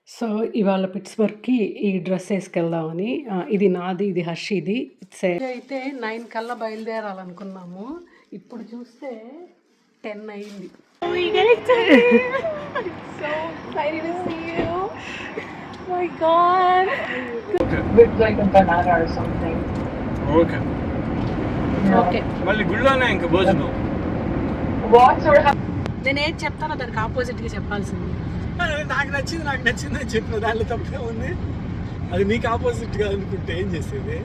So, ఇవాళ పిట్స్‌బర్గ్‌కి ఈ dress ఏసుకెళ్దామని ఇది నాది, ఇది హర్షిది. అయితే 9 కల్లా బయలుదేరాలనుకున్నాము. ఇప్పుడు చూస్తే 10 అయింది. We get it time! I'm so excited to see you. Oh my god. With like a banana or something. Okay okay. మళ్ళీ గుళ్ళోనే ఇంకా భోజనం What or నేనేది చెప్తానో దానికి ఆపోజిట్‌గా చెప్పాల్సింది. నాకు నచ్చింది అని చెప్పిన దాంట్లో తప్పే ఉంది. అది నీకు ఆపోజిట్ గా అనుకుంటే ఏం చేసేది?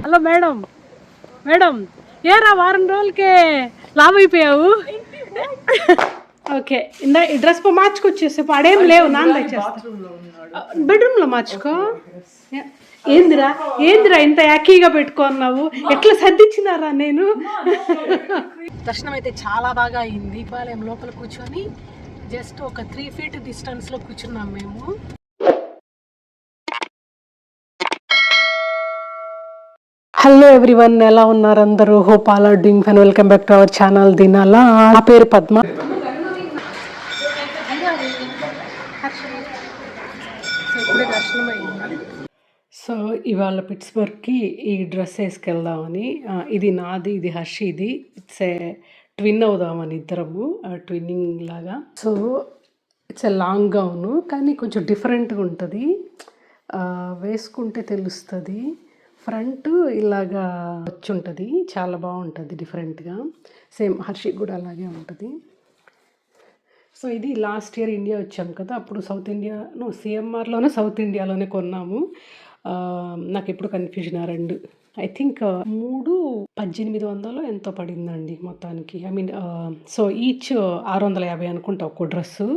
హలో మేడం, మేడం ఏరా వారం రోజులకే లావ్ అయిపోయావు. ఓకే, ఇందా ఈ డ్రెస్ మార్చుకొచ్చేసి అడేం లేవు, నాన్న తెచ్చేస్తా. బెడ్రూమ్లో మార్చుకో. ఏందిరా ఇంత యాకీగా పెట్టుకున్నావు, ఎట్లా సర్దిచ్చినారా నేను. దర్శనం అయితే చాలా బాగా అయింది. బాలేం లోపల కూర్చొని జస్ట్ ఒక 3 feet డిస్టెన్స్లో కూర్చున్నాం మేము. హలో ఎవ్రీవన్, ఎలా ఉన్నారు అందరూ? Hope all are doing fine. Welcome back to our channel దినాలా. నా పేరు పద్మ. సో ఇవాళ పిట్స్బర్గ్కి ఈ డ్రెస్ వేసుకెళ్దామని, ఇది నాది, ఇది హర్షిది. ఇట్స్ ఏ ట్విన్ అవుదామని ఇద్దరము, ట్విన్నింగ్ లాగా. So it's a long gown, కానీ కొంచెం డిఫరెంట్గా ఉంటుంది, వేసుకుంటే తెలుస్తుంది. ఫ్రంట్ ఇలాగా వచ్చి ఉంటుంది, చాలా బాగుంటుంది డిఫరెంట్గా. సేమ్ హర్షిక్ కూడా అలాగే ఉంటుంది. సో ఇది లాస్ట్ ఇయర్ ఇండియా వచ్చాం కదా, అప్పుడు సౌత్ ఇండియాను సిఎంఆర్లోనే సౌత్ ఇండియాలోనే కొన్నాము. నాకు ఎప్పుడు కన్ఫ్యూజన్ ఆ రెండు. ఐ థింక్ 3,1800 ఎంతో పడిందండి మొత్తానికి. ఐ మీన్ సో ఈచ్ 650 అనుకుంటా ఒక్కో డ్రెస్సు.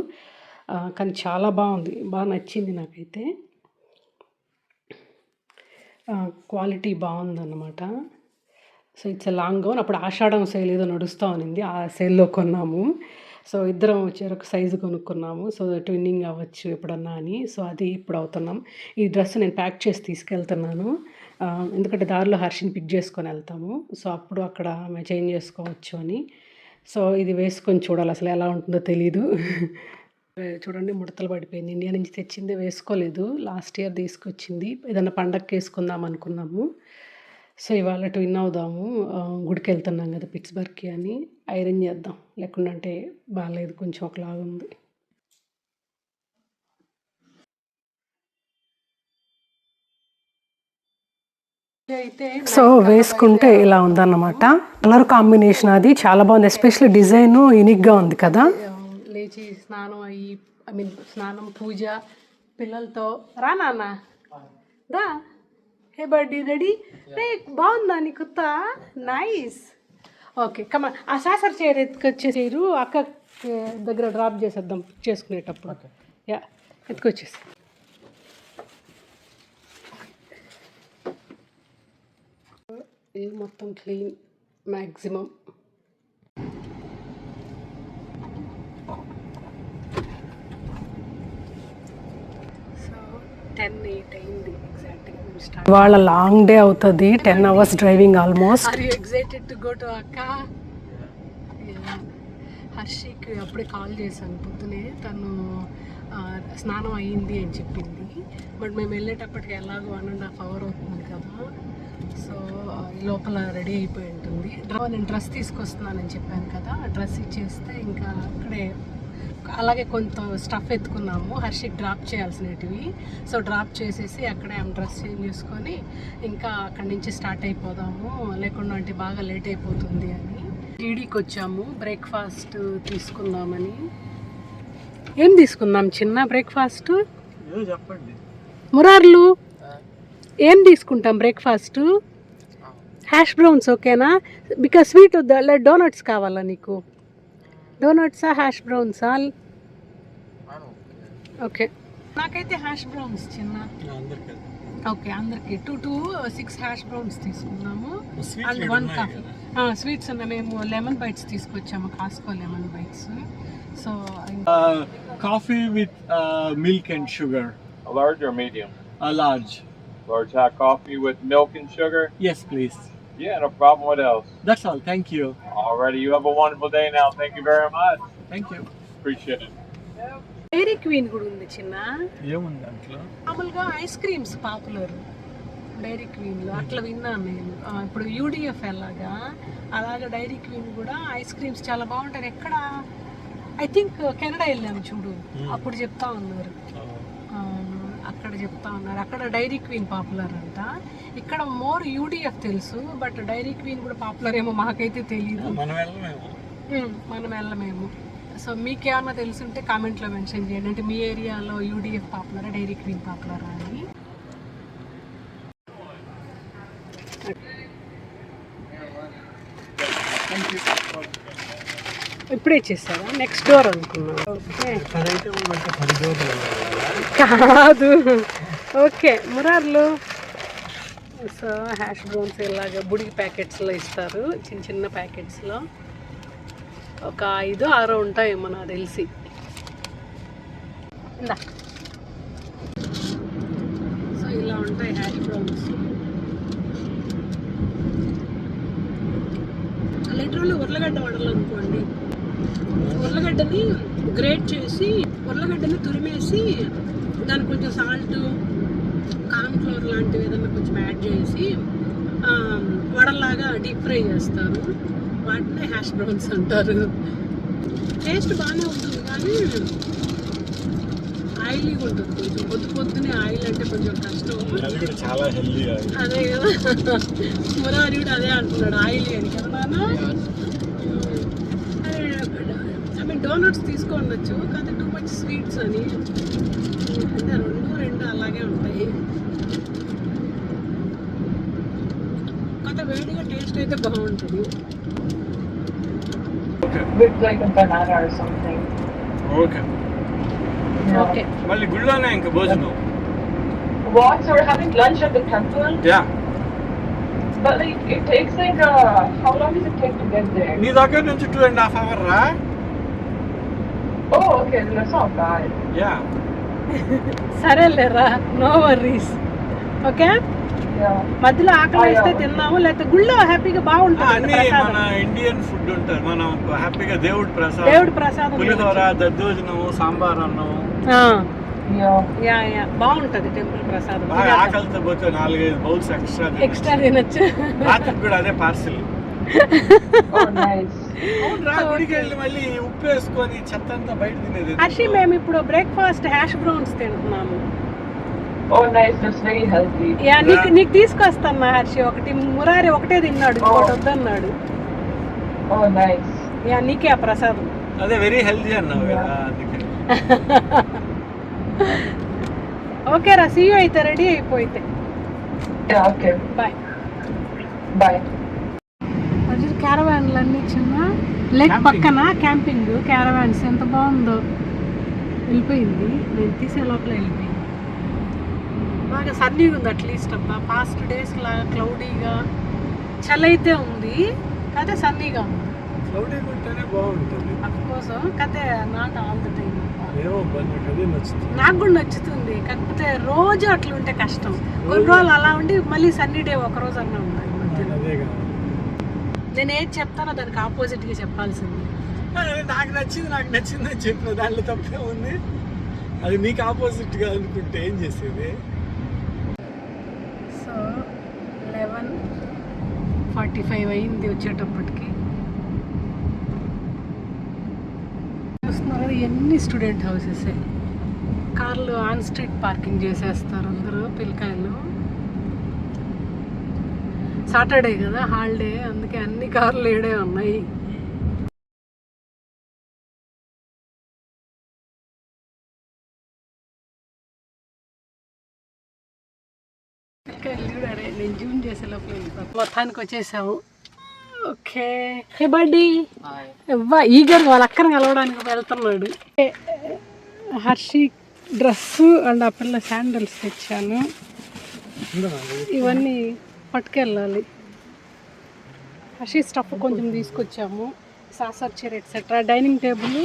కానీ చాలా బాగుంది, బాగా నచ్చింది నాకైతే. క్వాలిటీ బాగుందన్నమాట. So it's a long gown. అప్పుడు ఆషాఢం సేల్ ఏదో నడుస్తూ ఉన్నింది, ఆ సేల్లో కొన్నాము. సో ఇద్దరం చెరొక సైజు కొనుక్కున్నాము, సో ట్విన్నింగ్ అవ్వచ్చు ఎప్పుడన్నా అని. సో అది ఇప్పుడు అవుతున్నాం. ఈ డ్రెస్ నేను ప్యాక్ చేసి తీసుకెళ్తున్నాను, ఎందుకంటే దారిలో హర్షిని పిక్ చేసుకొని వెళ్తాము. సో అప్పుడు అక్కడ మేము చేంజ్ చేసుకోవచ్చు అని. సో ఇది వేసుకొని చూడాలి, అసలు ఎలా ఉంటుందో తెలీదు. చూడండి ముడతలు పడిపోయింది. ఇండియా నుంచి తెచ్చిందే వేసుకోలేదు, లాస్ట్ ఇయర్ తీసుకొచ్చింది. ఏదైనా పండగకి వేసుకుందాం అనుకున్నాము. సో ఇవాళ ట్విన్ అవుదాము, గుడికి వెళ్తున్నాం కదా పిట్స్బర్గ్కి అని. ఐరన్ చేద్దాం, లేకుండా అంటే బాగాలేదు, కొంచెం ఒకలాగా ఉంది. సో వేసుకుంటే ఇలా ఉందన్నమాట. కలర్ కాంబినేషన్ అది చాలా బాగుంది, ఎస్పెషల్లీ డిజైన్ యూనిక్గా ఉంది కదా. లేచి స్నానం అయ్యి, ఐ మీన్ స్నానం, పూజ, పిల్లలతో రా నాన్న దా. హే బర్డీ రెడీ? రే బాగుందా నీ కుత్త? నైస్. ఓకే కమా, ఆ సాసర్ చైర్ ఎత్తుకొచ్చేసారు, అక్క దగ్గర డ్రాప్ చేసేద్దాం చేసుకునేటప్పుడు. యా ఎత్తుకొచ్చేసి. ఇది మొత్తం క్లీన్ మ్యాక్సిమం. సో 10:08 అయింది ఎగ్జాక్ట్గా. ఇవాళ లాంగ్ డే అవుతుంది, 10 hours driving almost. Are you excited to go to అక్క? హర్షికి అప్పుడే కాల్ చేశాను పొద్దునే, తను స్నానం అయ్యింది అని చెప్పింది. బట్ మేము వెళ్ళేటప్పటికి ఎలాగో 1.5 hour అవుతుంది కదా, సో లోపల రెడీ అయిపోయి ఉంటుంది. నేను డ్రెస్ తీసుకొస్తున్నానని చెప్పాను కదా, డ్రెస్ ఇచ్చేస్తే ఇంకా అక్కడే అలాగే కొంత స్టఫ్ ఎత్తుకున్నాము, హర్షిక్ డ్రాప్ చేయాల్సినవి. సో డ్రాప్ చేసేసి అక్కడే ఆమె డ్రెస్ చేంజ్ చేసుకొని ఇంకా అక్కడి నుంచి స్టార్ట్ అయిపోదాము, లేకుండా అంటే బాగా లేట్ అయిపోతుంది అని. టీడీకి వచ్చాము బ్రేక్ఫాస్ట్ తీసుకుందామని. ఏం తీసుకుందాం చిన్న బ్రేక్ఫాస్ట్? చెప్పండి మురార్లు. ఏం తీసుకుంటాం బ్రేక్ఫాస్ట్? హ్యాష్ బ్రౌన్స్ ఓకేనా? బికాస్ స్వీట్ డోనట్స్ కావాలా నీకు? డోనట్సా హ్యాష్ బ్రౌన్సా? ఓకే నాకైతే హ్యాష్ బ్రౌన్స్ చిన్న. ఓకే అందరికి 2 to 6 హ్యాష్ బ్రౌన్స్ తీసుకున్నాము అండ్ 1 కాఫీ. స్వీట్స్ ఉన్న మేము లెమన్ బైట్స్ తీసుకొచ్చాము, Costco lemon bites. So coffee with milk and sugar. A large or medium? A large. Large hot coffee with milk and sugar? Yes, please. Yeah, no problem. What else? That's all. Thank you. Alrighty, you have a wonderful day now. Thank you very much. Thank you. Appreciate it. Dairy Queen కూడా ఉంది చిన్న. ఏముంది దాంట్లో? మామూలుగా ice creams popular Dairy క్వీన్లో అట్లా విన్నాను నేను. ఇప్పుడు యూడిఎఫ్ అలాగా డైరీ క్వీన్ కూడా ఐస్ క్రీమ్స్ చాలా బాగుంటాయి. ఎక్కడ ఐ థింక్ కెనడా వెళ్ళాము చూడు, అప్పుడు చెప్తా ఉన్నారు. అక్కడ చెప్తా ఉన్నారు అక్కడ డైరీ క్వీన్ పాపులర్ అంట. ఇక్కడ మోర్ యూడిఎఫ్ తెలుసు, బట్ డైరీ క్వీన్ కూడా పాపులర్ ఏమో మాకైతే తెలియదు. మనం వెళ్ళమేమో. సో మీకేమన్నా తెలుసుంటే కామెంట్లో మెన్షన్ చేయండి. అంటే మీ ఏరియాలో యూడిఎఫ్ పాపులరా డైరీ క్వీన్ పాపులరా అని. ఇప్పుడే చేస్తారా? నెక్స్ట్ డోర్ అనుకున్నాను. ఓకే కాదు, ఓకే మురార్లు. సో హ్యాష్ బ్రౌన్స్ ఇలాగా బుడికి ప్యాకెట్స్లో ఇస్తారు, చిన్న చిన్న ప్యాకెట్స్లో. ఒక 5-6 ఉంటాయేమో నాకు తెలిసి. ఇందా సో ఇలా ఉంటాయి హ్యాష్ బ్రౌన్స్. లిటరల్లీ ఉర్లగడ్డ వడలు అనుకోండి. ఉర్లగడ్డని గ్రేట్ చేసి, ఉర్లగడ్డని తురిమేసి దానికి కొంచెం సాల్ట్, కార్న్ ఫ్లోర్ లాంటివి ఏదైనా కొంచెం యాడ్ చేసి వడల్లాగా డీప్ ఫ్రై చేస్తారు. వాటినే హ్యాష్ బ్రౌన్స్ అంటారు. టేస్ట్ బాగానే ఉంటుంది కానీ ఆయిలీగా ఉంటుంది కొంచెం. పొద్దునే ఆయిల్ అంటే కొంచెం కష్టం. చాలా హెల్దీ. అదే కదా, మురారి కూడా అదే అంటున్నాడు, ఆయిలీ అని కదా నాన్న. ఐ మీన్ డోనట్స్ తీసుకోవచ్చు కానీ టూ మచ్ స్వీట్స్ అని. అంటే రెండు అలాగే ఉంటాయి. కొంత వేడిగా టేస్ట్ అయితే బాగుంటుంది. With like a banana or something. Okay okay మళ్ళీ గుళ్ళోనే ఇంకా భోజనం. What? So we're having lunch at the temple? Yeah. But like, it takes like how long does it take to get there? నీ దగ్గర నుంచి 2.5 hours రా. Oh, okay, then that's not bad. Yeah. సరేలేరా, no worries. Okay, Yeah. మధ్యలో ఆకలి వేస్తే తిన్నాము, లేకపోతే గుళ్ళో హ్యాపీగా బాగుంటుంది. అన్ని మన ఇండియన్ ఫుడ్ ఉంటుంది. మనం హ్యాపీగా దేవుడి ప్రసాదం, పులిహోర, దద్దోజనం, సాంబార్ అన్నం. Yeah. యా బాగుంటది టెంపుల్ ప్రసాదం. బాగా ఆకలితో పోతే 4-5 బౌల్స్ ఎక్స్ట్రా తినొచ్చు. రాత్రికి కూడా అదే పార్సిల్. Oh, nice. అవునరా, గుడికి వెళ్ళి మళ్ళీ ఉప్పు వేసుకొని చెత్త అంతా బయట తినేది. హర్షి, మేము ఇప్పుడు బ్రేక్ఫాస్ట్ హ్యాష్ బ్రౌన్స్ తింటున్నాము. Oh, nice. That's very healthy. Yeah, నీకు తీసుకొస్తాను హర్షి. ఒకటి మురారి ఒకటే తిన్నాడు, ఇంకోటి వద్దన్నాడు. Oh, nice. యా, నీకే ఆ ప్రసాదం. అదే వెరీ హెల్దీ అన్నావు కదా, అందుకే. ఓకే రా, సీ యూ అయితే, రెడీ అయిపోయితే. Yeah, okay. బాయ్. Bye. క్యారవాన్లు అన్నీ చిన్న లేక్ పక్కన క్యాంపింగ్ క్యారవాన్స్ ఎంత బాగుందో. వెళ్ళిపోయింది, నేను తీసే లోపల వెళ్ళిపోయింది. బాగా సన్నీగా ఉంది అట్లీస్ట్. అబ్బా, పాస్ట్ డేస్ లాగా క్లౌడీగా చలి అయితే ఉంది, కాకపోతే సన్నీగా ఉంది. క్లౌడీగా ఉంటేనే బాగుంటుంది. అఫ్కోర్స్, కాకపోతే నాట్ ఆల్ ద టైం. నాకు కూడా నచ్చుతుంది, కాకపోతే రోజు అట్లా ఉంటే కష్టం. కొన్ని రోజులు అలా ఉండి మళ్ళీ సన్నీ డే ఒక రోజు అన్నా ఉండాలి. నేను ఏది చెప్తానో దానికి ఆపోజిట్గా చెప్పాల్సింది. నాకు నచ్చిందని చెప్పిన దాంట్లో తప్పే ఉంది. అది మీకు ఆపోజిట్గా అనుకుంటే ఏం చేసేది. సో 11:45 అయింది వచ్చేటప్పటికి. చూస్తున్నారు కదా, ఎన్ని స్టూడెంట్ హౌసెస్. కార్లు ఆన్ స్ట్రీట్ పార్కింగ్ చేసేస్తారు అందరూ పిల్లకాయలు. సాటర్డే కదా హాలిడే, అందుకే అన్ని కార్లు ఏడే ఉన్నాయి. నేను జూమ్ చేసే లోపల మొత్తానికి వచ్చేసాము. ఓకే, హే బడ్డీ. ఈగర్ వాళ్ళ అక్కని కలవడానికి వెళ్తున్నాడు. హర్షి డ్రెస్సు అండ్ ఆ పిల్ల శాండల్స్ తెచ్చాను. ఇవన్నీ పట్టుకెళ్ళాలి. హర్షి స్టఫ్ కొంచెం తీసుకొచ్చాము, saucer chair etcetera. Dining table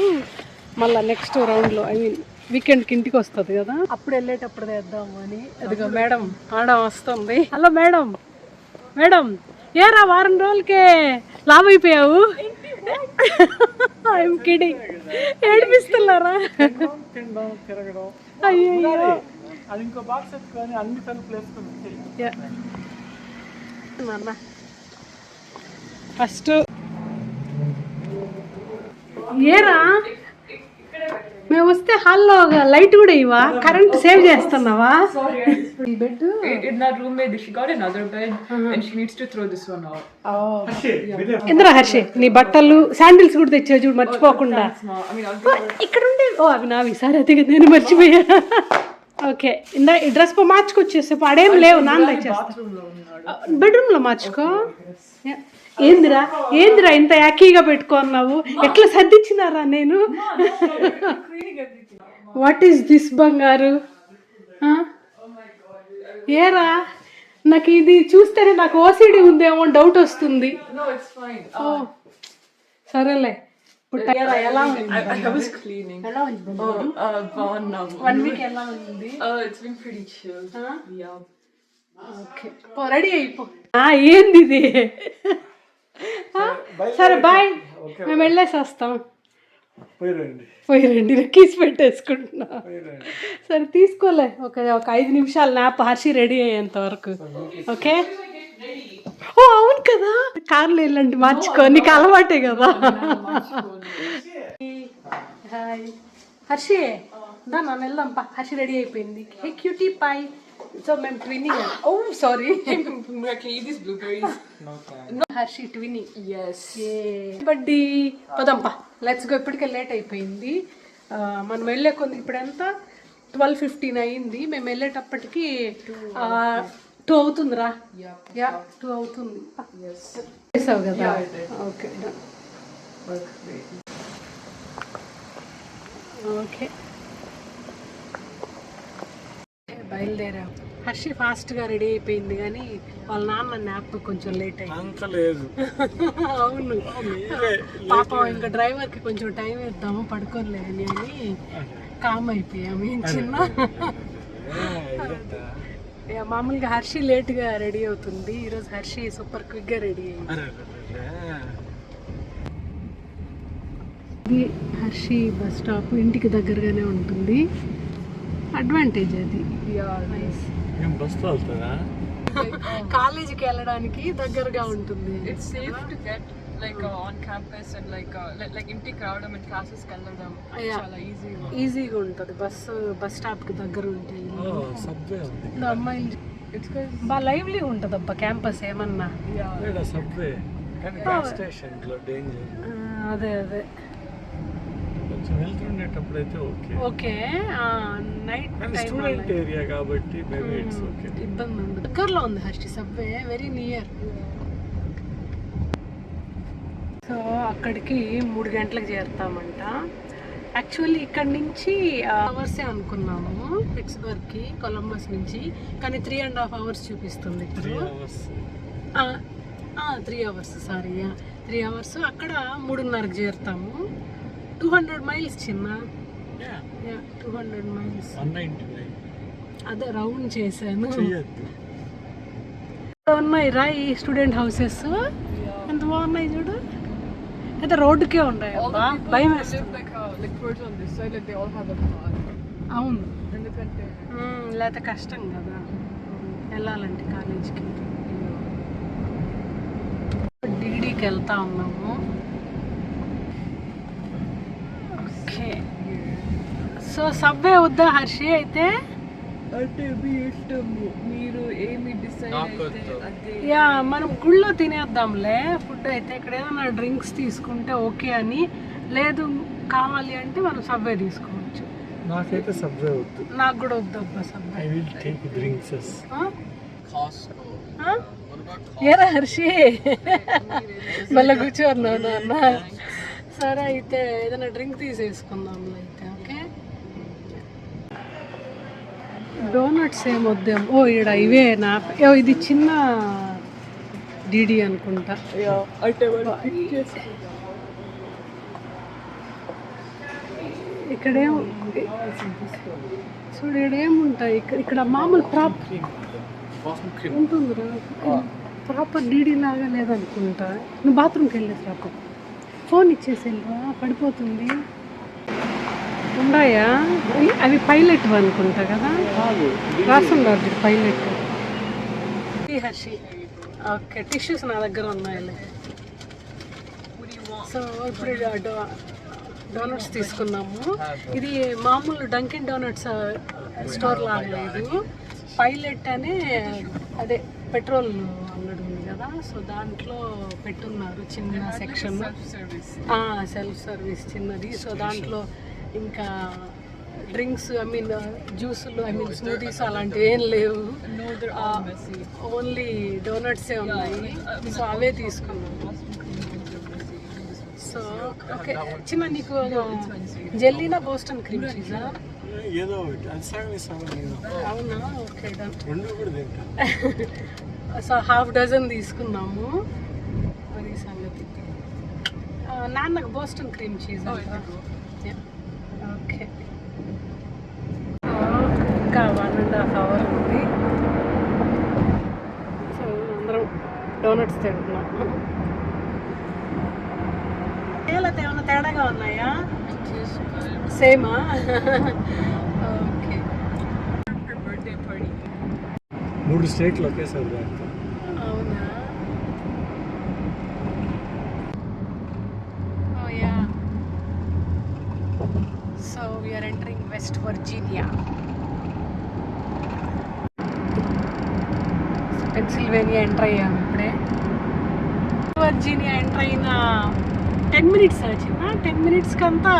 మళ్ళీ నెక్స్ట్ రౌండ్లో, ఐ మీన్ వీకెండ్కి ఇంటికి వస్తుంది కదా, అప్పుడు వెళ్ళేటప్పుడు తెద్దాము అని. అదిగో మేడం ఆడ వస్తుంది. Hello madam. మేడం, ఏరా వారం రోజులకే లాభ అయిపోయావు. I'm kidding. ఏడిపిస్తున్నారా? తినడం తిరగడం. అయ్యో అది ఇంకో బాక్స్ ఎత్తుకొని అన్ని తలుపులు వేసుకొని ఫస్ట్ ఏరా మేము వస్తే హాల్లో లైట్ కూడా ఇవా? కరెంట్ సేవ్ చేస్తున్నావా? Bed In that roommate, she got another bed and she needs to throw this one out. Indra Harshi నీ బట్టలు శాండిల్స్ కూడా తెచ్చా చూడు మర్చిపోకుండా. I mean, I'll ఇక్కడ ఉండే అవి నావి సార్ అది నేను మర్చిపోయా. ఓకే ఇందా ఈ డ్రెస్ మార్చుకొచ్చేసే అడేం లేవు నాన్న తెచ్చేస్తా. బెడ్రూమ్ లో మార్చుకో. ఏందిరా ఇంత యాకీగా పెట్టుకున్నావు? ఎట్లా సర్దిచ్చినారా నేను? వాట్ ఈస్ దిస్ బంగారు? ఏరా నాకు ఇది చూస్తేనే నాకు ఓసిడి ఉందేమో డౌట్ వస్తుంది. No, it's fine. సరేలే ఇప్పుడు ఎలా ఉంది? I was cleaning. ఎలా ఉంది? Gone now. 1 week ఎలా ఉంది? It's been pretty chill. Yeah. Okay ready అయిపో. ఏంది ఇది? సరే బాయ్, మేము వెళ్ళేసి వస్తాం. పోయి రండి కీస్ పెట్టేసుకుంటున్నా. సరే తీసుకోలే ఒక 5 నిమిషాలు నాప్ హర్షి రెడీ అయ్యేంత వరకు. ఓకే ఓ అవును కదా, కార్లో వెళ్ళండి మార్చుకో, నీకు అలవాటే కదా. హాయ్ హర్షి, నన్ను వెళ్దాంపా. హర్షి రెడీ అయిపోయింది. Hey cutie pie. సో మేము twinning. Oh sorry, Can I eat these blueberries? Harshi twinning. Yes. Buddy పదంపా, లెట్స్ గో. ఇప్పటికే లేట్ అయిపోయింది. మనం వెళ్ళే కొంది ఇప్పుడు ఎంత 12:15 అయింది. మేము వెళ్ళేటప్పటికి 2 అవుతుందిరా. యా 2 అవుతుంది. చేసావు కదా? Okay okay బయలుదేరా. హర్షి ఫాస్ట్గా రెడీ అయిపోయింది కానీ వాళ్ళ నాన్న నాప్ కొంచెం లేట్ అయింది. అంత లేదు. అవును పాపం, ఇంకా డ్రైవర్కి కొంచెం టైం ఇద్దాము పడుకోలేని అని కామ్ అయిపోయాము. ఏం చిన్న మామూలుగా హర్షి లేట్గా రెడీ అవుతుంది. ఈరోజు హర్షి సూపర్ క్విక్గా రెడీ అయింది. ఇది హర్షి బస్ స్టాప్ ఇంటికి దగ్గరగానే ఉంటుంది. అడ్వాంటేజ్ అది. బస్తో వెళ్తారా? కాలేజీకి వెళ్ళడానికి దగ్గరగా ఉంటుంది. It's safe to get like on campus and like ఇంటికి రావడం and classes కి వెళ్ళడం చాలా ఈజీగా ఉంటుంది. బస్ స్టాప్ కి దగ్గర ఉంటాయి. సబ్వే ఉంది. అమ్మాయిలు బాగా లైవ్లీ ఉంటుంది అబ్బా క్యాంపస్. ఏమన్నా సబ్వే కానీ గ్యాస్ స్టేషన్ లో డేంజర్. అదే అదే కొంచెం వెళ్తుండేటప్పుడు అయితే okay. Okay night student area కాబట్టి మేబీ ఇట్స్ ఓకే. ఇబ్బంది ఉండదు. దగ్గరలో ఉంది Harshi subway, very near. So అక్కడికి 3 గంటలకు చేరుతామంట. యాక్చువల్లీ ఇక్కడ నుంచి అవర్సే అనుకున్నాము పిట్స్బర్గ్కి, కొలంబస్ నుంచి. కానీ 3.5 hours చూపిస్తుంది ఇప్పుడు. 3 hours సారీ 3 hours. అక్కడ 3:30కి చేరుతాము. 200 miles చిన్న. 200 miles. 199 అదే రౌండ్ చేశాను. ఉన్నాయి రా ఈ స్టూడెంట్ హౌసెస్, ఎంత బాగున్నాయి చూడు. అయితే రోడ్డుకే ఉన్నాయి అబ్బా, భయం వేస్తుంది. అవును లేకపోతే కష్టం కదా వెళ్ళాలంటే కాలేజీకి. డిగ్రీకి వెళ్తా ఉన్నాము. ఓకే సో సబ్వే వద్దా హర్షి? అయితే అంటే మీ ఇష్టము, మీరు ఏమి డిసైడ్ అయితే అదే. యా మనం గుళ్ళో తినేద్దాంలే ఫుడ్. అయితే ఇక్కడ ఏదైనా డ్రింక్స్ తీసుకుంటే ఓకే అని, లేదు కావాలి అంటే మనం సబ్వే తీసుకోవచ్చు. నాకైతే సబ్వే వద్దు. నాకు కూడా వద్దు అబ్బా subway. I will take drinks. ఏరా హర్షి మళ్ళీ కూర్చోన్నావు నాన్న. సరే అయితే ఏదైనా డ్రింక్ తీసేసుకుందాం అయితే. Okay donuts ఏమొద్దాం. ఓ ఈడ ఇవే నా ఇది చిన్న డీడీ అనుకుంటా. ఇక్కడేం చూడు ఈడేముంటాయి. ఇక్కడ మామూలు ఉంటుందిరా, ప్రాపర్ డీడీ లాగా లేదనుకుంటా. నువ్వు బాత్రూమ్కి వెళ్ళేసి రాకు. ఫోన్ ఇచ్చేసేల్వా, పడిపోతుంది. ఉన్నాయా అవి? పైలట్ అనుకుంటా కదా, రాసున్నారు పైలట్. హర్షి ఓకే, టిష్యూస్ నా దగ్గర ఉన్నాయిలే. సో ఇప్పుడు డోనట్స్ తీసుకున్నాము. ఇది మామూలు డంకిన్ డోనట్స్ స్టోర్ లాగా లేదు, పైలట్ అనే అదే పెట్రోల్ అంగడి ఉంది కదా, సో దాంట్లో పెట్టున్నారు చిన్న సెక్షన్, సెల్ఫ్ సర్వీస్ చిన్నది. సో దాంట్లో ఇంకా డ్రింక్స్, ఐ మీన్ జ్యూసులు, ఐ మీన్ స్మూదీస్ అలాంటివి ఏం లేవు, ఓన్లీ డోనట్సే ఉన్నాయి. సో అవే తీసుకున్నాము. సో ఓకే, చిన్న నీకు జెల్లీనా బోస్టన్ క్రీమ్ చీజా? ఏదో అవునా, ఓకే డన్. రెండు కూడా తింటా. సో హాఫ్ డజన్ తీసుకున్నాము. అది సంగతి. నాన్నకు బోస్టన్ క్రీమ్ చీజ్. ఓకే, ఇంకా 1.5 hours ఉంది. సో అందరం డోనట్స్ తింటున్నాం. లేకపోతే ఏమైనా తేడాగా ఉన్నాయా? సేమా? ఓకే. 3 స్టేట్లు ఒకేసారి. అవునా? Oh yeah. So we are entering West Virginia. Pennsylvania enter అయ్యాము ఇప్పుడే. వర్జీనియా ఎంటర్ అయిన 10 minutes వచ్చిందా, 10 minutesకి అంతా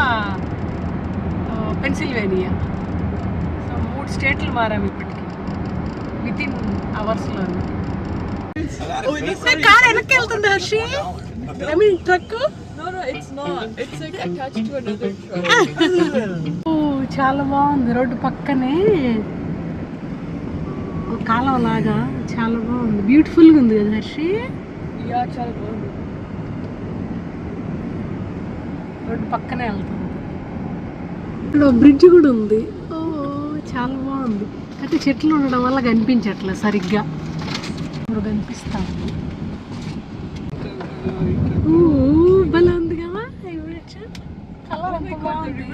పెన్సిల్వేనియా. సో 3 స్టేట్లు మారాము ఇప్పటికి వితిన్ అవర్స్లో. కార్ వెనక్కి వెళ్తుంది Harshi, I mean truck. No, it's not. It's like attached to another truck. చాలా బాగుంది, రోడ్డు పక్కనే కాలం లాగా చాలా బాగుంది, బ్యూటిఫుల్గా ఉంది కదా హర్షి. Yeah, చాలా బాగుంది. రోడ్డు పక్కనే వెళ్తుంది. ఇక్కడ బ్రిడ్జ్ కూడా ఉంది. ఓ చాలా బాగుంది. అయితే చెట్లు ఉండడం వల్ల కనిపించట్లేదు సరిగ్గా, ఇప్పుడు కనిపిస్తాము. భలే ఉంది కదా కలర్, ఎంత బాగుంది.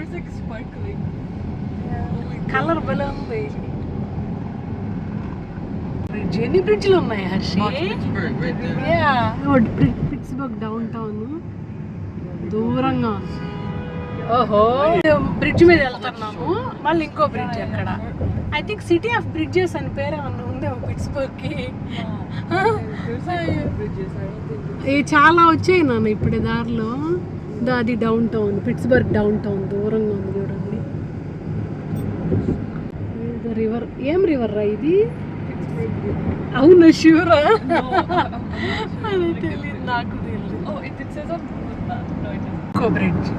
కలర్ భలే ఉంది. బ్రిడ్జ్, ఎన్ని బ్రిడ్జ్లు ఉన్నాయి హర్షి? పిట్స్బర్గ్ డౌన్ టౌన్ దూరంగా ఉంది. ఓహో, బ్రిడ్జ్ మీద వెళ్తున్నాము, మళ్ళీ ఇంకో బ్రిడ్జ్ అక్కడ. I think city of bridges అని పేరు ఏమన్నా ఉందేమో పిట్స్బర్గ్కి. చాలా వచ్చాయి నాన్న ఇప్పుడే దారిలో. అది down town, Pittsburgh down town దూరంగా ఉంది చూడండి. రివర్, ఏం రివర్ రా ఇది? అవునా, షూరా? అది తెలియదు, నాకు తెలియదు. ఇంకో బ్రిడ్జ్,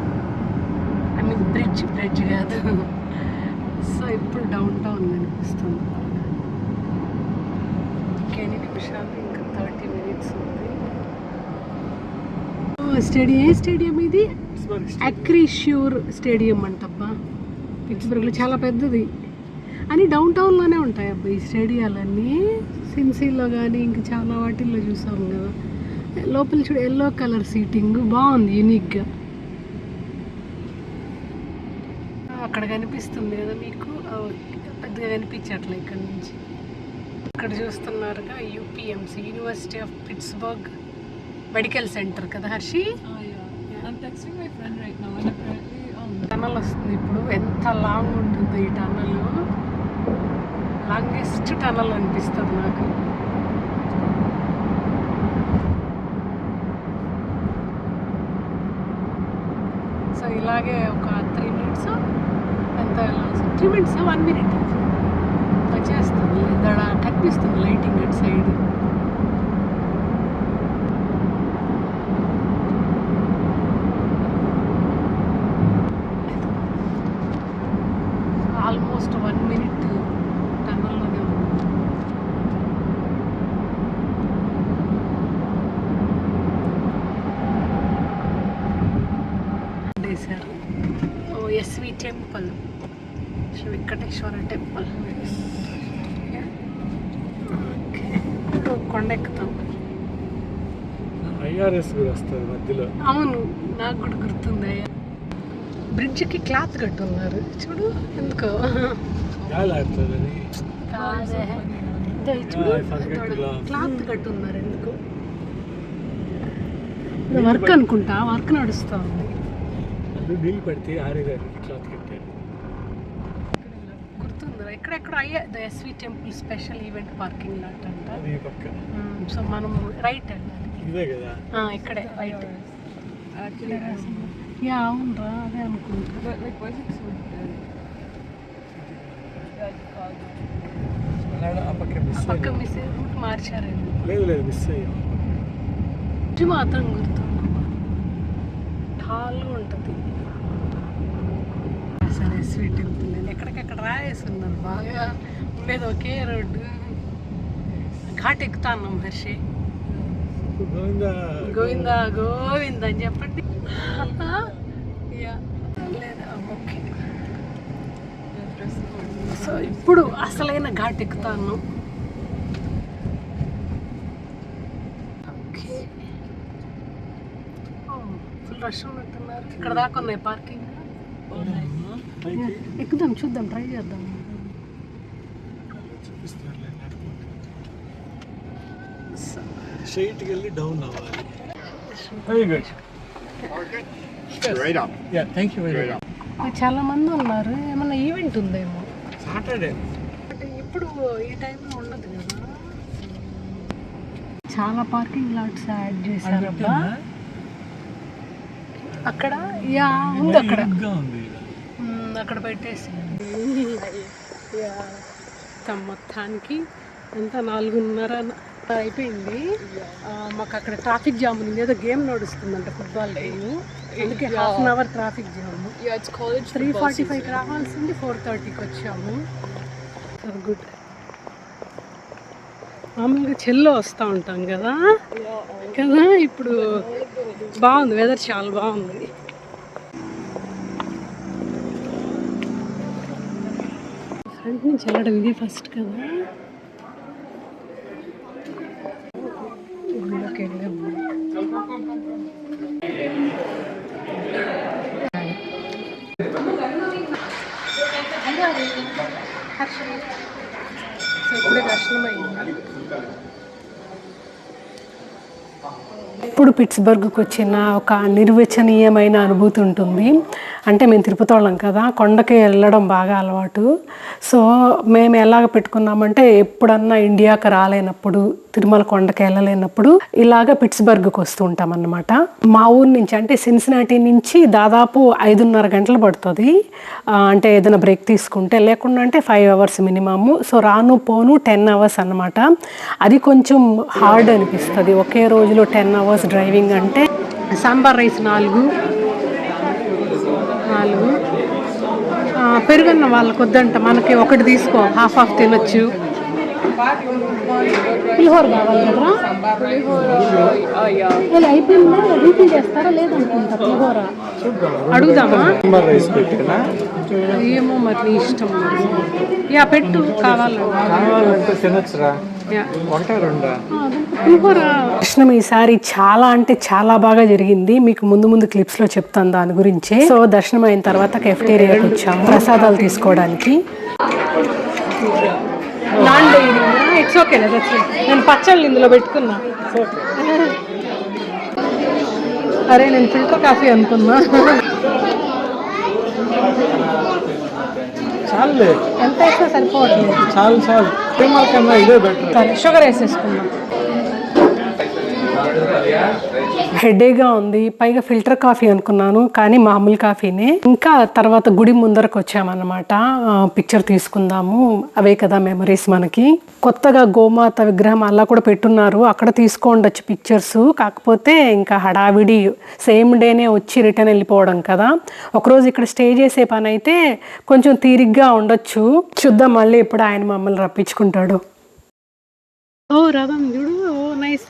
ఐ మీన్ బ్రిడ్జ్ కాదు. సో ఇప్పుడు డౌన్ టౌన్ కనిపిస్తుంది. ఇంకెన్ని నిమిషాలు? ఇంకా 30 minutes ఉంది. స్టేడియం, ఏ స్టేడియం ఇది? అక్రిష్యూర్ స్టేడియం అంటబ్బా. పిట్స్బర్గ్లో చాలా పెద్దది అని. డౌన్ టౌన్లోనే ఉంటాయి అబ్బా ఈ స్టేడియాలన్నీ. సిన్సీలో కానీ ఇంకా చాలా వాటిల్లో చూసాము కదా. లోపల చూడు, ఎల్లో కలర్ సీటింగ్ బాగుంది, యూనిక్గా. అక్కడ కనిపిస్తుంది కదా మీకు, పెద్దగా కనిపించట్లే ఇక్కడ నుంచి. ఇక్కడ చూస్తున్నారుగా UPMC, university of Pittsburgh medical centre కదా Hershey. I'm texting my friend right now and apparently tunnel వస్తుంది ఇప్పుడు. ఎంత లాంగ్ ఉంటుందో ఈ టనల్, లాంగెస్ట్ టనల్ అనిపిస్తుంది నాకు. సో ఇలాగే ఒక 3 minutes ఎంత వెళ్ళాల్సి, 3 minutes 1 minute వచ్చేస్తుంది. ఇక్కడ కనిపిస్తుంది లైటింగ్ అటు సైడ్. ఆల్మోస్ట్ 1 minute టన్నల్లోనే ఉంది. SV temple, Shri Venkateswara temple. Okay, కొండ ఎక్కుతాం. ఐఆర్ఎస్ కూడా వస్తుంది మధ్యలో. అవును, నాకు కూడా గుర్తుంది. బ్రిడ్జ్కి క్లాత్ కట్టున్నారు చూడు, ఎందుకో గాలి ఆడుతుందని. చూడు క్లాత్ కట్టున్నారు ఎందుకు. వర్క్ అనుకుంటా, వర్క్ నడుస్తూ ఉంది. నీళ్ళు పడితే ఆరేదానికి క్లాత్ కట్టారు. గుర్తుందా? ఎక్కడెక్కడ అయ్యే the SV temple special event parking lot అంట. అది పక్క సో మనం రైట్ వెళ్ళాలి. ఇదే కదా, ఇక్కడే రైట్. Actually, యా అవునరా, అదే అనుకుంటా. but like, why is it so dead? ఆ పక్క మిస్ పక్క మిస్ రూట్ మార్చారేమో. లేదు మిస్ అయ్యాం. ఇది మాత్రం గుర్తుంది, టాల్గా ఉంటుంది. సరే స్వీట్ టెంపుల్ నేను ఎక్కడికెక్కడ రాయేస్తున్నాను, బాగా ఉండేది ఒకే రోడ్డు. ఘాట్ ఎక్కుతాను హర్షి. గోవిందా గోవిందా గోవింద అని చెప్పండి. యా లేదా ఓకే. సో ఇప్పుడు అసలైన ఘాట్ ఎక్కుతాను. ఓకే, ఫుల్ రష్ ఉన్నట్టున్నారు. ఇక్కడ దాకా ఉన్నాయి పార్కింగ్. ఎక్కుదాం, చూద్దాం, ట్రై చేద్దాం. స్ట్రైట్కి వెళ్ళి డౌన్ అవ్వాలి. Thank you very much. చాలా మంది ఉన్నారు, ఏమన్నా ఈవెంట్ ఉందేమో. సాటర్డే అంటే ఇప్పుడు ఈ టైంలో ఉండదు కదా. చాలా పార్కింగ్ లాట్స్ యాడ్ చేశారబ్బా అక్కడ. యా ఉంది అక్కడ, ఉంది. అక్కడ పెట్టేసి. యా మొత్తానికి ఎంత 4:30 అయిపోయింది. మాకు అక్కడ ట్రాఫిక్ జామ్ ఉంది, ఏదో గేమ్ నడుస్తుందంట, ఫుట్బాల్ గేమ్. అందుకే ½ an hour traffic jam. Yeah, it's college 3:45కి రావాల్సింది 4:30కి వచ్చాము. గుడ్. మామూలుగా చెల్లో వస్తూ ఉంటాం కదా కదా, ఇప్పుడు బాగుంది, వెదర్ చాలా బాగుంది. ఫ్రంట్ నుంచి వెళ్ళడం ఇదే ఫస్ట్ కదా. గుళ్ళోకి వెళ్ళాము. సో ఇప్పుడే దర్శనం అయింది. ఇప్పుడు పిట్స్బర్గ్కి వచ్చిన ఒక నిర్వచనీయమైన అనుభూతి ఉంటుంది. అంటే మేము తిరుపతి వాళ్ళం కదా, కొండకి వెళ్ళడం బాగా అలవాటు. సో మేము ఎలాగ పెట్టుకున్నామంటే, ఎప్పుడన్నా ఇండియాకి రాలేనప్పుడు, తిరుమల కొండకి వెళ్ళలేనప్పుడు ఇలాగ పిట్స్బర్గ్కి వస్తూ ఉంటాం అన్నమాట. మా ఊరు నుంచి అంటే సిన్సినాటి నుంచి దాదాపు 5:30 గంటలు పడుతుంది. అంటే ఏదైనా బ్రేక్ తీసుకుంటే, లేకుండా అంటే 5 అవర్స్ మినిమమ్. సో రాను పోను 10 అవర్స్ అన్నమాట. అది కొంచెం హార్డ్ అనిపిస్తుంది ఒకే రోజులో 10 అవర్స్ డ్రైవింగ్ అంటే. సాంబార్ రైస్ 4 పెరుగన్న వాళ్ళకి వద్దంట, మనకి ఒకటి తీసుకో, హాఫ్ తినొచ్చు. పులిహోర కావాలి కదా, అయిపోయిందా? రీఫిల్ చేస్తారా లేదనుకుంటా. పులిహోర అడుగుదామా? ఏమో మరి నీ ఇష్టం. యా పెట్టు, కావాలంటే తినొచ్చురా. దర్శనం ఈసారి చాలా అంటే చాలా బాగా జరిగింది. మీకు ముందు క్లిప్స్ లో చెప్తాను దాని గురించి. సో దర్శనం అయిన తర్వాత కెఫ్టేరియాకి వచ్చాము ప్రసాదాలు తీసుకోవడానికి. ఇట్స్ ఓకే, నేను పచ్చళ్ళు ఇందులో పెట్టుకున్నా. అరే నేను ఫిల్టర్ కాఫీ అనుకున్నా. చాలు, ఎంత వేసినా సరిపోవట్లేదు. చాలు తిరుమల కన్నా ఇదే బెటర్. సరే షుగర్ వేసేసుకుందాం. హెడేగా ఉంది, పైగా ఫిల్టర్ కాఫీ అనుకున్నాను, కానీ మామూలు కాఫీనే. ఇంకా తర్వాత గుడి ముందరకు వచ్చామన్నమాట. పిక్చర్ తీసుకుందాము, అవే కదా మెమరీస్ మనకి. కొత్తగా గోమాత విగ్రహం అలా కూడా పెట్టున్నారు, అక్కడ తీసుకోండొచ్చు పిక్చర్స్. కాకపోతే ఇంకా హడావిడి, సేమ్ డేనే వచ్చి రిటర్న్ వెళ్ళిపోవడం కదా. ఒకరోజు ఇక్కడ స్టే చేసే పని అయితే కొంచెం తీరిగ్గా ఉండొచ్చు. చూద్దాం మళ్ళీ ఎప్పుడు ఆయన మమ్మల్ని రప్పించుకుంటాడు. ఓ రథం చూడు, ఓ నైస్.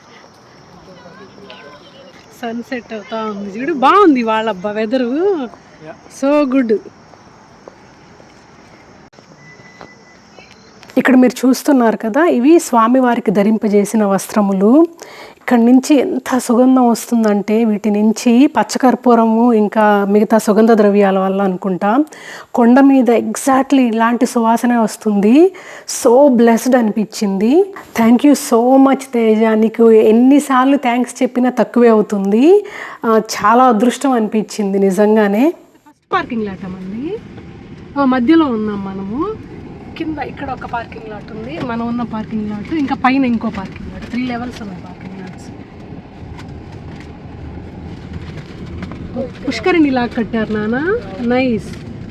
సన్సెట్ అవుతా ఉంది చూడు, బాగుంది వాళ్ళబ్బా వెదరు, సో గుడ్. ఇక్కడ మీరు చూస్తున్నారు కదా, ఇవి స్వామివారికి ధరింపజేసిన వస్త్రములు. ఇక్కడి నుంచి ఎంత సుగంధం వస్తుందంటే వీటి నుంచి పచ్చకర్పూరము ఇంకా మిగతా సుగంధ ద్రవ్యాల వల్ల అనుకుంటా కొండ మీద ఎగ్జాక్ట్లీ ఇలాంటి సువాసనే వస్తుంది. సో బ్లెస్డ్ అనిపించింది. Thank you so much Teja. నీకు ఎన్నిసార్లు థ్యాంక్స్ చెప్పినా తక్కువే అవుతుంది. చాలా అదృష్టం అనిపించింది నిజంగానే. ఫస్ట్ పార్కింగ్ లాట్ అండి, మధ్యలో ఉన్నాం మనము. కింద ఇక్కడ ఒక పార్కింగ్ లాట్ ఉంది, మనం ఉన్న పార్కింగ్ లాట్, ఇంకా పైన ఇంకో పార్కింగ్ లాట్. 3 లెవెల్స్ ఉన్నాయి పార్కింగ్ లాట్స్. పుష్కరిణి లాగా కట్టారు నాన్న, నైస్.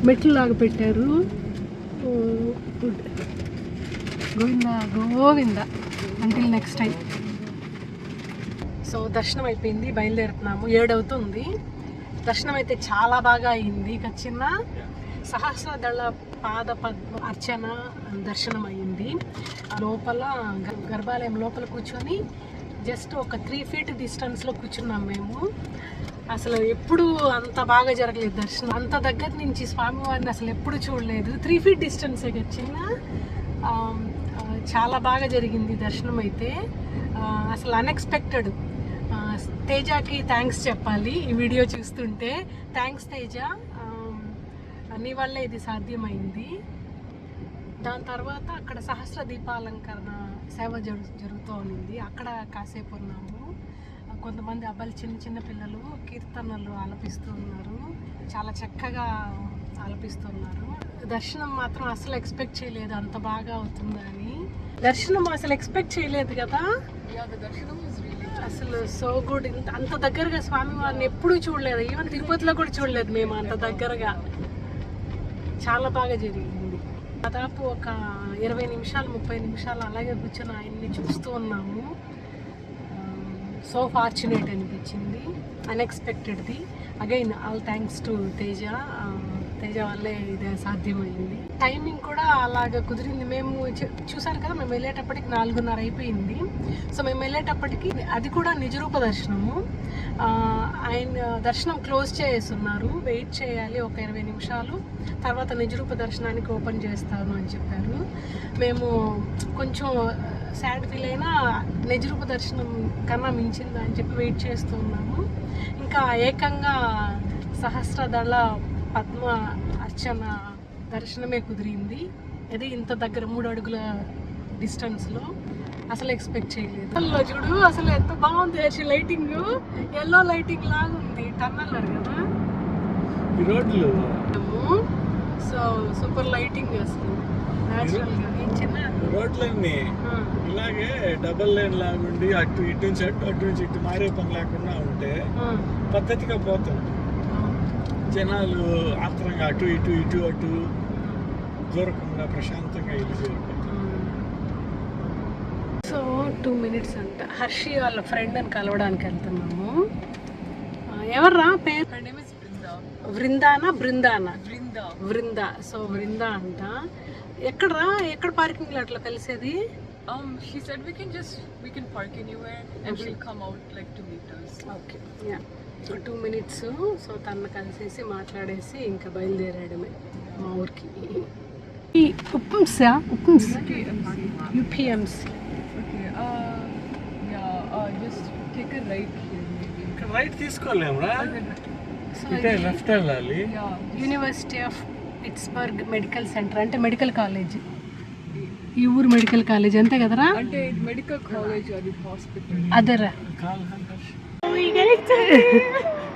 మెట్లు లాగా పెట్టారు. Govinda Govinda until next time. So దర్శనం అయిపోయింది, బయలుదేరుతున్నాము. 7 అవుతుంది. దర్శనం అయితే చాలా బాగా అయింది. ఇక చిన్న సహస్రదళ పాద పద్మ అర్చన దర్శనం అయ్యింది. లోపల గర్భాలయం లోపల కూర్చొని జస్ట్ ఒక 3 feet డిస్టెన్స్లో కూర్చున్నాం మేము. అసలు ఎప్పుడు అంత బాగా జరగలేదు దర్శనం. అంత దగ్గర నుంచి స్వామివారిని అసలు ఎప్పుడు చూడలేదు. 3 feet డిస్టెన్సే చిన్న. చాలా బాగా జరిగింది దర్శనం అయితే. అసలు అన్ఎక్స్పెక్టెడ్. తేజకి థ్యాంక్స్ చెప్పాలి ఈ వీడియో చూస్తుంటే. థ్యాంక్స్ తేజ, నీ వల్ల ఇది సాధ్యమైంది. దాని తర్వాత అక్కడ సహస్ర దీపాలంకరణ సేవ జరుగుతూ ఉంది. అక్కడ కాసేపు ఉన్నాము. కొంతమంది అబ్బాయిలు, చిన్న చిన్న పిల్లలు కీర్తనలు ఆలపిస్తూ ఉన్నారు. చాలా చక్కగా ఆలపిస్తున్నారు. దర్శనం మాత్రం అసలు ఎక్స్పెక్ట్ చేయలేదు అంత బాగా అవుతుందని. దర్శనం అసలు ఎక్స్పెక్ట్ చేయలేదు కదా. అసలు సో గుడ్. అంత దగ్గరగా స్వామివారిని ఎప్పుడూ చూడలేదు. ఈవెన్ తిరుపతిలో కూడా చూడలేదు మేము అంత దగ్గరగా. చాలా బాగా జరిగింది. దాదాపు ఒక 20 నిమిషాలు 30 నిమిషాలు అలాగే కూర్చొని ఆయన్ని చూస్తూ ఉన్నాము. సో ఫార్చునేట్ అనిపించింది, అన్ఎక్స్పెక్టెడ్ది. Again all thanks to Teja. Teja వల్లే ఇది సాధ్యమైంది. టైమింగ్ కూడా అలాగ కుదిరింది. మేము చూసారు కదా, మేము వెళ్ళేటప్పటికి 4:30 అయిపోయింది. సో మేము వెళ్ళేటప్పటికి అది కూడా నిజరూప దర్శనము. ఆయన దర్శనం క్లోజ్ చేస్తున్నారు, వెయిట్ చేయాలి ఒక 20 నిమిషాలు, తర్వాత నిజరూప దర్శనానికి ఓపెన్ చేస్తాను అని చెప్పారు. మేము కొంచెం సాడ్ ఫీల్ అయినా నిజరూప దర్శనం కన్నా మించిందా అని చెప్పి వెయిట్ చేస్తూ ఉన్నాము. ఇంకా ఏకంగా సహస్రదళ పద్మ అర్చన దర్శనమే కుదిరింది. అది ఇంత దగ్గర 3 అడుగుల డిస్టెన్స్లో. అసలు ఎక్స్పెక్ట్ చేయలేదు. అసలు చూడు అసలు ఎంత బాగుంది. లైటింగ్ ఎల్లో లైటింగ్ లాగా ఉంది. టన్నెల్ కదా ఈ రోడ్లు. సో సూపర్ లైటింగ్ అసలు న్యాచురల్గా. చిన్న రోడ్లన్నీ ఇలాగే డబల్ లైన్ లాగా ఉండి అటు ఇటు నుంచి అటు నుంచి ఇటు మారే పని లేకుండా ఉంటే పద్ధతిగా పోతాం. జనాలు ఆత్రంగా అటు ఇటు ఇటు అటు దూరకుండా ప్రశాంతంగా ఇల్లు చేరుకుంటాం. సో 2 minutes అంట. హర్షి వాళ్ళ ఫ్రెండ్ అని కలవడానికి వెళ్తున్నాము. ఎవర్రా పేరు? వృందానా బృందానా? వృందా. సో వృందా అంట. ఎక్కడరా, ఎక్కడ parking లాట్లో కలిసేది? She said we can park anywhere and she'll come out like 2 meters. Okay, yeah 2 minutes. So తను కలిసేసి మాట్లాడేసి ఇంకా బయలుదేరాడమే మా ఊరికి. ఈ UPMC Okay, just take a right here maybe. ఇక్కడ రైట్ తీసుకోలేమురా, సో ఇటే లెఫ్ట్ వెళ్ళాలి. Yeah. University of Pittsburgh medical centre అంటే మెడికల్ కాలేజ్. ఈ ఊరు మెడికల్ కాలేజ్ అంతే కదరా? అంటే మెడికల్ కాలేజ్ అది hospital. అదరా. We get it today.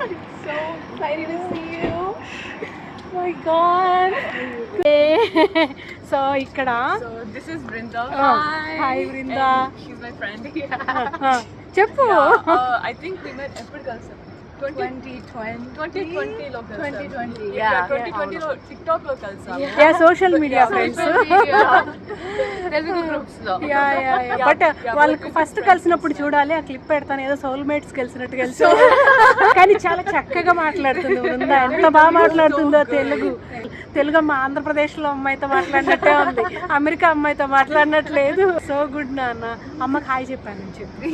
I'm so excited to see you. Oh my God. So ఇక్కడ So this is Brinda. Hi Brinda. And she's my friend. చెప్పు. I think we met ఎప్పుడు కలిసాం? 2020 లో కలిసాం. 2020, Yeah, yeah. 2020 లో TikTok లో కలిసాం. Yeah social media friends. Telugu groups లో. యా బట్ వాళ్ళకి ఫస్ట్ కలిసినప్పుడు చూడాలి, ఆ క్లిప్ పెడతాను. ఏదో సోల్ మేట్స్ కలిసినట్టు కలిసి, కానీ చాలా చక్కగా మాట్లాడుతుంది బృందా. ఎంత బాగా మాట్లాడుతుందో తెలుగు మా ఆంధ్రప్రదేశ్లో అమ్మాయితో మాట్లాడినట్టే ఉంది, అమెరికా అమ్మాయితో మాట్లాడినట్లేదు. సో గుడ్ నాన్న. అమ్మకి హాయ్ చెప్పాను చెప్పి.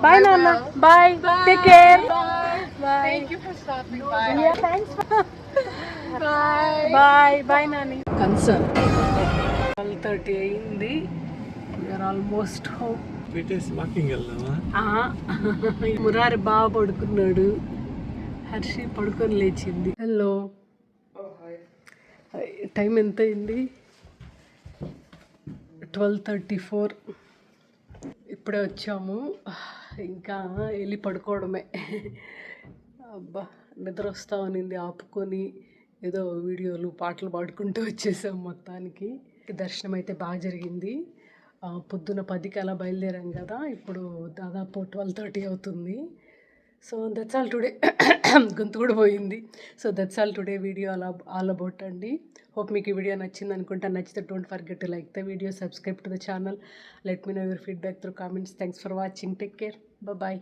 Bye Nana. Bye. Take care. Bye. Thank you for stopping by. Yeah, thanks. Bye. Bye Nani. Concern. 12:30 అయింది. We are almost home. పెట్టేసి వాకింగ్ వెళ్దామా? మురారి బాగా పడుకున్నాడు, హర్షి పడుకొని లేచింది. హలో, టైం ఎంత అయింది? 12:34. ఇప్పుడే వచ్చాము, ఇంకా వెళ్ళి పడుకోవడమే. అబ్బా నిద్ర వస్తా ఉన్నింది, ఆపుకొని ఏదో వీడియోలు పాటలు పాడుకుంటూ వచ్చేసాం. మొత్తానికి దర్శనం అయితే బాగా జరిగింది. పొద్దున 10కి అలా బయలుదేరాం కదా, ఇప్పుడు దాదాపు 12:30 అవుతుంది. So that's all today. గొంతు కూడా పోయింది. So that's all today video all about అండి. హోప్ మీకు ఈ వీడియో నచ్చింది అనుకుంటా. నచ్చితే don't forget to like the video, subscribe to the channel, let me know your feedback through comments. Thanks for watching. Take care. Bye.